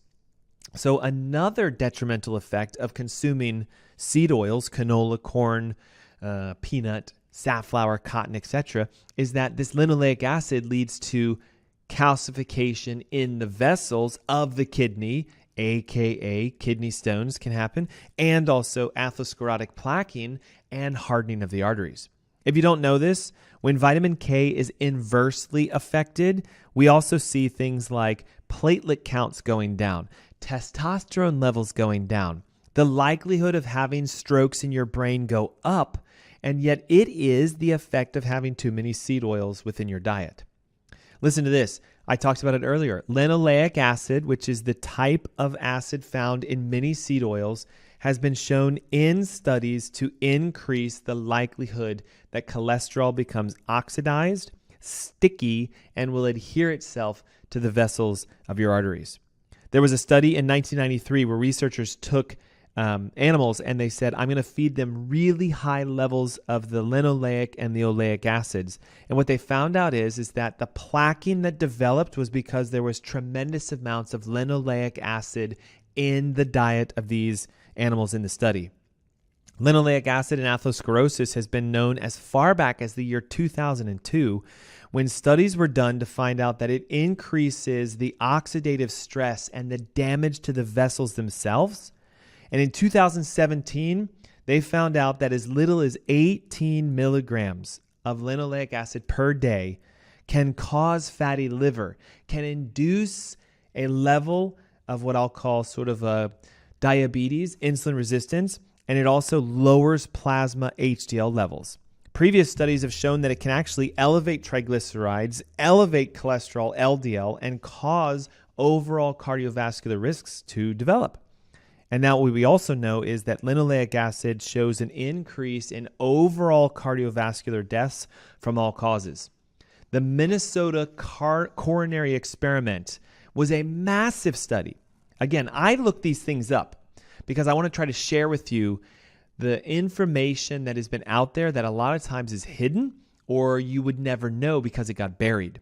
So another detrimental effect of consuming seed oils, canola, corn, peanut, safflower, cotton, etc., is that this linoleic acid leads to calcification in the vessels of the kidney, aka kidney stones can happen, and also atherosclerotic plaquing and hardening of the arteries. If you don't know this, when vitamin K is inversely affected, we also see things like platelet counts going down, testosterone levels going down, the likelihood of having strokes in your brain go up, and yet it is the effect of having too many seed oils within your diet. Listen to this. I talked about it earlier. Linoleic acid, which is the type of acid found in many seed oils, has been shown in studies to increase the likelihood that cholesterol becomes oxidized, sticky, and will adhere itself to the vessels of your arteries. There was a study in 1993 where researchers took animals and they said, I'm going to feed them really high levels of the linoleic and the oleic acids. And what they found out is that the plaquing that developed was because there was tremendous amounts of linoleic acid in the diet of these animals in the study. Linoleic acid and atherosclerosis has been known as far back as the year 2002, when studies were done to find out that it increases the oxidative stress and the damage to the vessels themselves. And in 2017, they found out that as little as 18 milligrams of linoleic acid per day can cause fatty liver, can induce a level of what I'll call sort of a diabetes, insulin resistance, and it also lowers plasma HDL levels. Previous studies have shown that it can actually elevate triglycerides, elevate cholesterol, LDL, and cause overall cardiovascular risks to develop. And now what we also know is that linoleic acid shows an increase in overall cardiovascular deaths from all causes. The Minnesota coronary experiment was a massive study. Again, I looked these things up because I want to try to share with you the information that has been out there that a lot of times is hidden or you would never know because it got buried.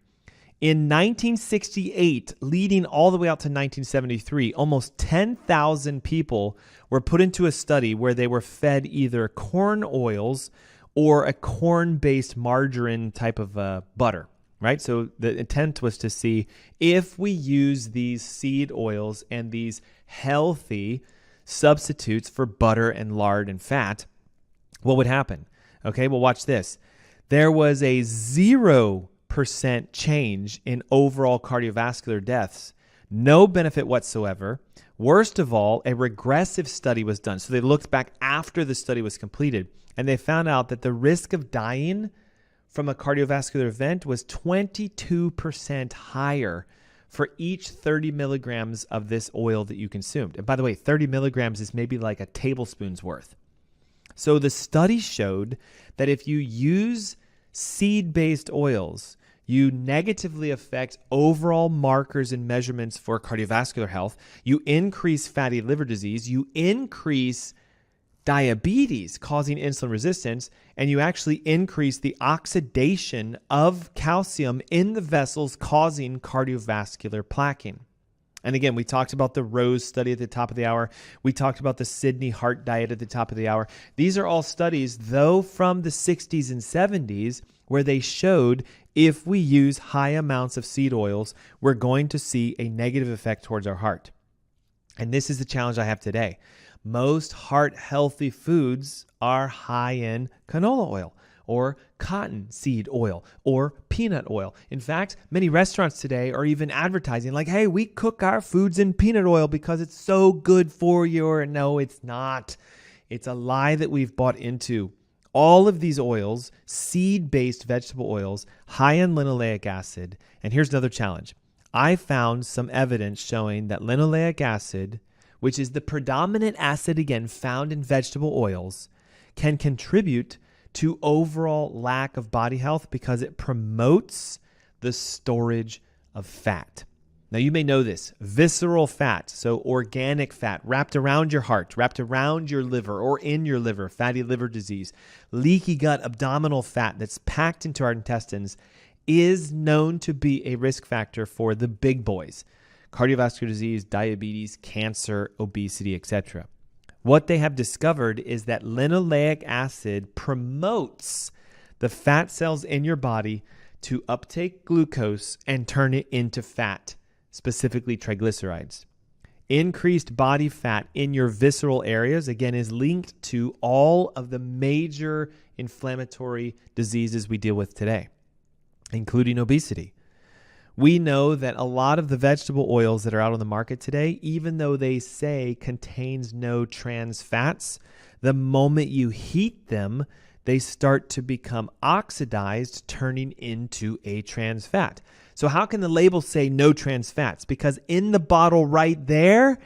In 1968, leading all the way out to 1973, almost 10,000 people were put into a study where they were fed either corn oils or a corn-based margarine type of butter, right? So the intent was to see if we use these seed oils and these healthy substitutes for butter and lard and fat, what would happen? Okay, well, watch this. There was a 0% change in overall cardiovascular deaths, no benefit whatsoever. Worst of all, a regressive study was done. So they looked back after the study was completed, and they found out that the risk of dying from a cardiovascular event was 22% higher for each 30 milligrams of this oil that you consumed. And by the way, 30 milligrams is maybe like a tablespoon's worth. So the study showed that if you use seed-based oils, you negatively affect overall markers and measurements for cardiovascular health. You increase fatty liver disease. You increase diabetes, causing insulin resistance, and you actually increase the oxidation of calcium in the vessels, causing cardiovascular plaquing. And again, we talked about the Rose study at the top of the hour. We talked about the Sydney Heart Diet at the top of the hour. These are all studies, though, from the 60s and 70s, where they showed if we use high amounts of seed oils, we're going to see a negative effect towards our heart. And this is the challenge I have today. Most heart-healthy foods are high in canola oil or cottonseed oil or peanut oil. In fact, many restaurants today are even advertising like, hey, we cook our foods in peanut oil because it's so good for you. Or no, it's not. It's a lie that we've bought into. All of these oils, seed-based vegetable oils, high in linoleic acid. And here's another challenge. I found some evidence showing that linoleic acid, which is the predominant acid, again, found in vegetable oils, can contribute to overall lack of body health because it promotes the storage of fat. Now, you may know this. Visceral fat, so organic fat, wrapped around your heart, wrapped around your liver or in your liver, fatty liver disease, leaky gut abdominal fat that's packed into our intestines is known to be a risk factor for the big boys. Cardiovascular disease, diabetes, cancer, obesity, etc. What they have discovered is that linoleic acid promotes the fat cells in your body to uptake glucose and turn it into fat, specifically triglycerides. Increased body fat in your visceral areas, again, is linked to all of the major inflammatory diseases we deal with today, including obesity. We know that a lot of the vegetable oils that are out on the market today, even though they say contains no trans fats, the moment you heat them, they start to become oxidized, turning into a trans fat. So how can the label say no trans fats? Because in the bottle right there,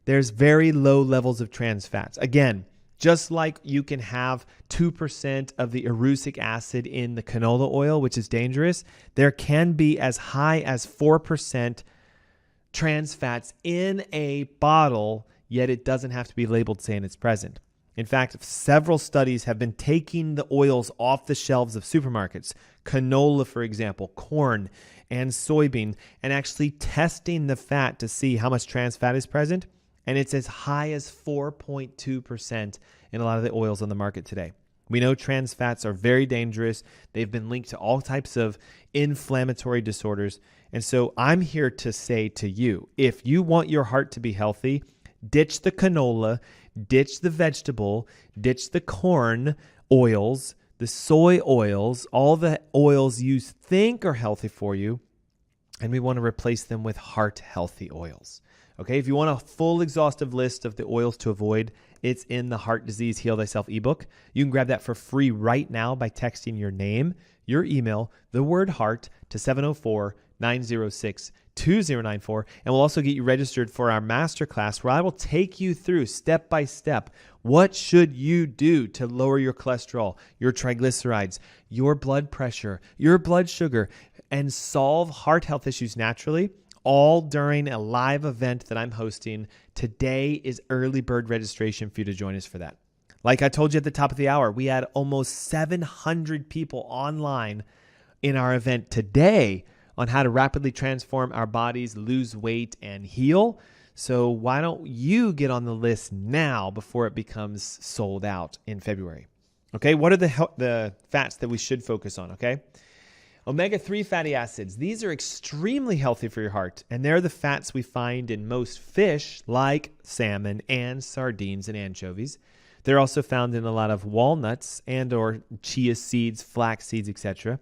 there's very low levels of trans fats. Again, just like you can have 2% of the erucic acid in the canola oil, which is dangerous, there can be as high as 4% trans fats in a bottle, yet it doesn't have to be labeled saying it's present. In fact, several studies have been taking the oils off the shelves of supermarkets, canola, for example, corn and soybean, and actually testing the fat to see how much trans fat is present. And it's as high as 4.2% in a lot of the oils on the market today. We know trans fats are very dangerous. They've been linked to all types of inflammatory disorders. And so I'm here to say to you, if you want your heart to be healthy, ditch the canola, ditch the vegetable, ditch the corn oils, the soy oils, all the oils you think are healthy for you, and we want to replace them with heart-healthy oils. Okay, if you want a full exhaustive list of the oils to avoid, It's in the Heart Disease Heal Thyself ebook. You can grab that for free right now by texting your name, your email, the word heart to 704-906-2094. And we'll also get you registered for our masterclass where I will take you through step by step. What should you do to lower your cholesterol, your triglycerides, your blood pressure, your blood sugar, and solve heart health issues naturally, all during a live event that I'm hosting. Today is early bird registration for you to join us for that. Like I told you at the top of the hour, we had almost 700 people online in our event today on how to rapidly transform our bodies, lose weight, and heal. So why don't you get on the list now before it becomes sold out in February? Okay, what are the fats that we should focus on, okay? Omega-3 fatty acids. These are extremely healthy for your heart, and they're the fats we find in most fish like salmon and sardines and anchovies. They're also found in a lot of walnuts and or chia seeds, flax seeds, etc.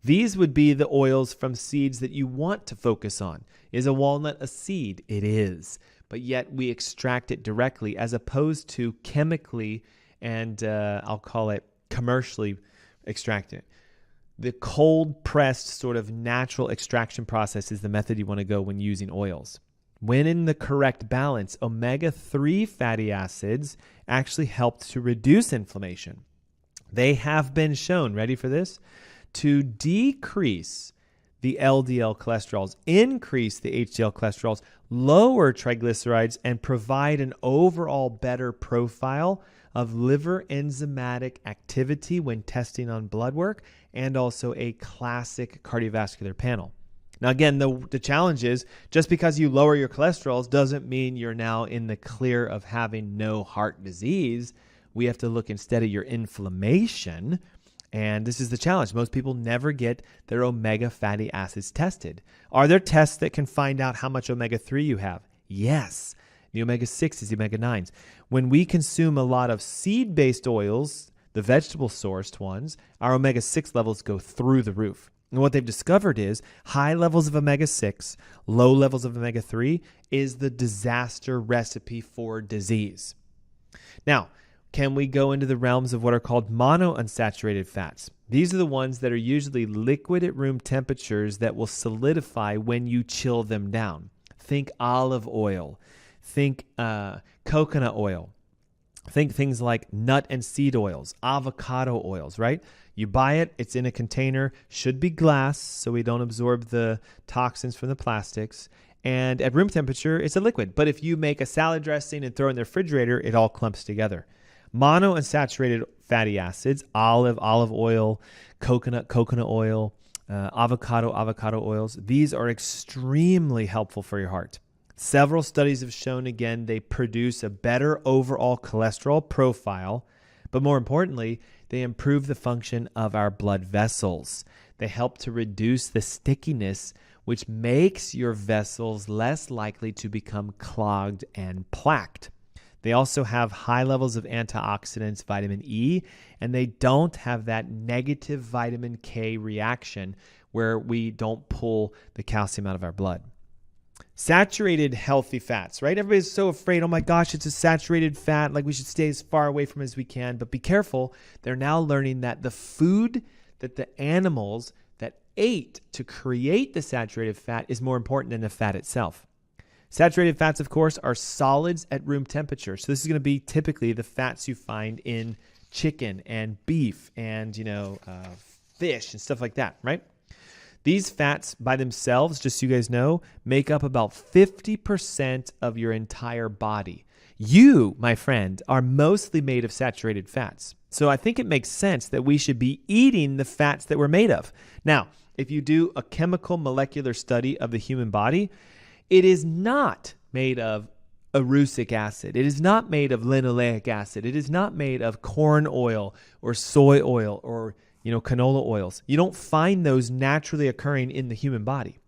These would be the oils from seeds that you want to focus on. Is a walnut a seed? It is, but yet we extract it directly as opposed to chemically and I'll call it commercially extracting it. The cold pressed sort of natural extraction process is the method you want to go when using oils. When in the correct balance, omega-3 fatty acids actually help to reduce inflammation. They have been shown, ready for this, to decrease the LDL cholesterols, increase the HDL cholesterols, lower triglycerides, and provide an overall better profile of liver enzymatic activity when testing on blood work, and also a classic cardiovascular panel. Now, again, the challenge is just because you lower your cholesterols doesn't mean you're now in the clear of having no heart disease. We have to look instead at your inflammation. And this is the challenge. Most people never get their omega fatty acids tested. Are there tests that can find out how much omega-3 you have? Yes. The omega-6s, the omega-9s. When we consume a lot of seed-based oils, the vegetable-sourced ones, our omega-6 levels go through the roof. And what they've discovered is high levels of omega-6, low levels of omega-3 is the disaster recipe for disease. Now, can we go into the realms of what are called monounsaturated fats? These are the ones that are usually liquid at room temperatures that will solidify when you chill them down. Think olive oil. Think coconut oil. Think things like nut and seed oils, avocado oils, right? You buy it, it's in a container, should be glass so we don't absorb the toxins from the plastics. And at room temperature, it's a liquid. But if you make a salad dressing and throw it in the refrigerator, it all clumps together. Monounsaturated fatty acids, olive oil, coconut oil, avocado oils, these are extremely helpful for your heart. Several studies have shown, again, they produce a better overall cholesterol profile, but more importantly, they improve the function of our blood vessels. They help to reduce the stickiness, which makes your vessels less likely to become clogged and plaqued. They also have high levels of antioxidants, vitamin E, and they don't have that negative vitamin K reaction where we don't pull the calcium out of our blood. Saturated healthy fats, right? Everybody's so afraid, oh my gosh, it's a saturated fat, like we should stay as far away from it as we can. But be careful, they're now learning that the food that the animals that ate to create the saturated fat is more important than the fat itself. Saturated fats, of course, are solids at room temperature. So this is going to be typically the fats you find in chicken and beef and, fish and stuff like that, right? These fats by themselves, just so you guys know, make up about 50% of your entire body. You, my friend, are mostly made of saturated fats. So I think it makes sense that we should be eating the fats that we're made of. Now, if you do a chemical molecular study of the human body, it is not made of erucic acid. It is not made of linoleic acid. It is not made of corn oil or soy oil or canola oils. You don't find those naturally occurring in the human body.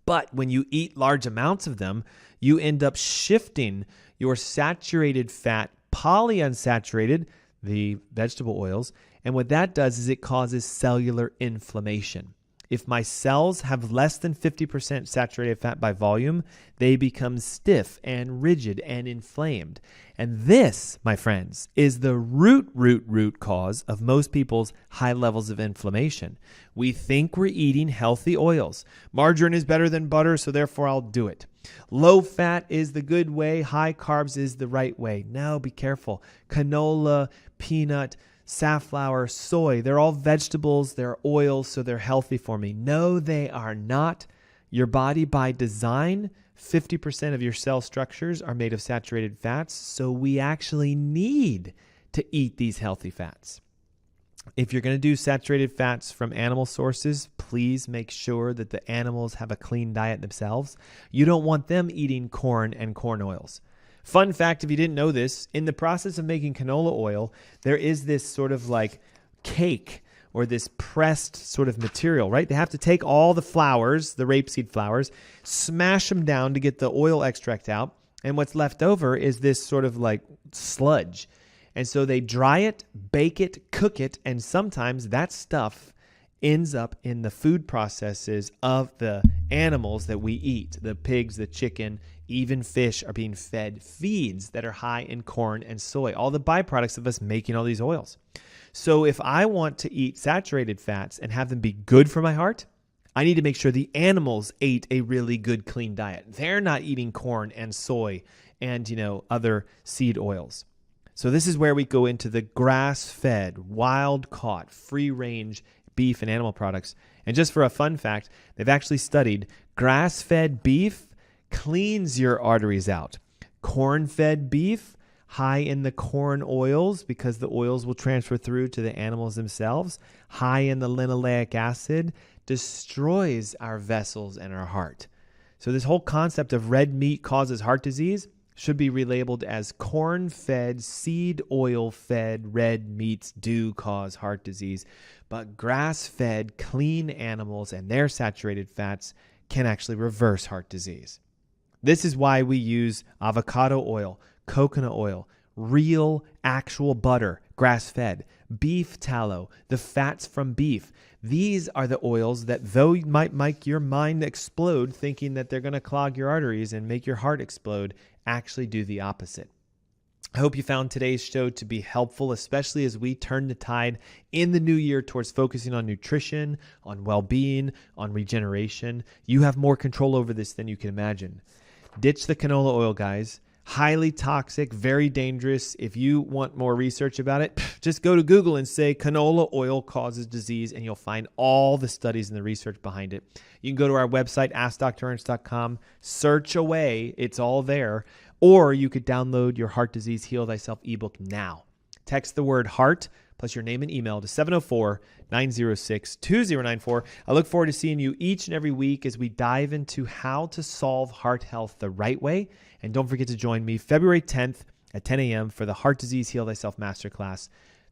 But when you eat large amounts of them, you end up shifting your saturated fat, polyunsaturated, the vegetable oils, and what that does is it causes cellular inflammation. If my cells have less than 50% saturated fat by volume, they become stiff and rigid and inflamed. And this, my friends, is the root cause of most people's high levels of inflammation. We think we're eating healthy oils. Margarine is better than butter, so therefore I'll do it. Low fat is the good way. High carbs is the right way. No, be careful. Canola, peanut, safflower, soy, they're all vegetables, they're oils, so they're healthy for me. No, they are not. Your body by design, 50% of your cell structures are made of saturated fats, so we actually need to eat these healthy fats. If you're going to do saturated fats from animal sources, please make sure that the animals have a clean diet themselves. You don't want them eating corn and corn oils. Fun fact, if you didn't know this, in the process of making canola oil, there is this sort of like cake or this pressed sort of material, right? They have to take all the flowers, the rapeseed flowers, smash them down to get the oil extract out. And what's left over is this sort of like sludge. And so they dry it, bake it, cook it, and sometimes that stuff ends up in the food processes of the animals that we eat. The pigs, the chicken, even fish are being fed feeds that are high in corn and soy, all the byproducts of us making all these oils. So if I want to eat saturated fats and have them be good for my heart, I need to make sure the animals ate a really good, clean diet. They're not eating corn and soy and, other seed oils. So this is where we go into the grass-fed, wild-caught, free-range beef and animal products. And just for a fun fact, they've actually studied grass-fed beef cleans your arteries out. Corn-fed beef, high in the corn oils because the oils will transfer through to the animals themselves, high in the linoleic acid, destroys our vessels and our heart. So this whole concept of red meat causes heart disease should be relabeled as corn-fed, seed oil-fed red meats do cause heart disease, but grass-fed, clean animals and their saturated fats can actually reverse heart disease. This is why we use avocado oil, coconut oil, real, actual butter, grass-fed, beef tallow, the fats from beef. These are the oils that, though might make your mind explode thinking that they're going to clog your arteries and make your heart explode, actually do the opposite. I hope you found today's show to be helpful, especially as we turn the tide in the new year towards focusing on nutrition, on well-being, on regeneration. You have more control over this than you can imagine. Ditch the canola oil, guys. Highly toxic, very dangerous. If you want more research about it, just go to Google and say canola oil causes disease, and you'll find all the studies and the research behind it. You can go to our website, AskDrErnst.com, search away. It's all there. Or you could download your Heart Disease Heal Thyself ebook now. Text the word HEART plus your name and email to 704-906-2094. I look forward to seeing you each and every week as we dive into how to solve heart health the right way. And don't forget to join me February 10th at 10 a.m. for the Heart Disease Heal Thyself Masterclass.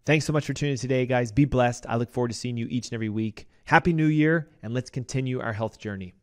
Thanks so much for tuning in today, guys. Be blessed. I look forward to seeing you each and every week. Happy New Year, and let's continue our health journey.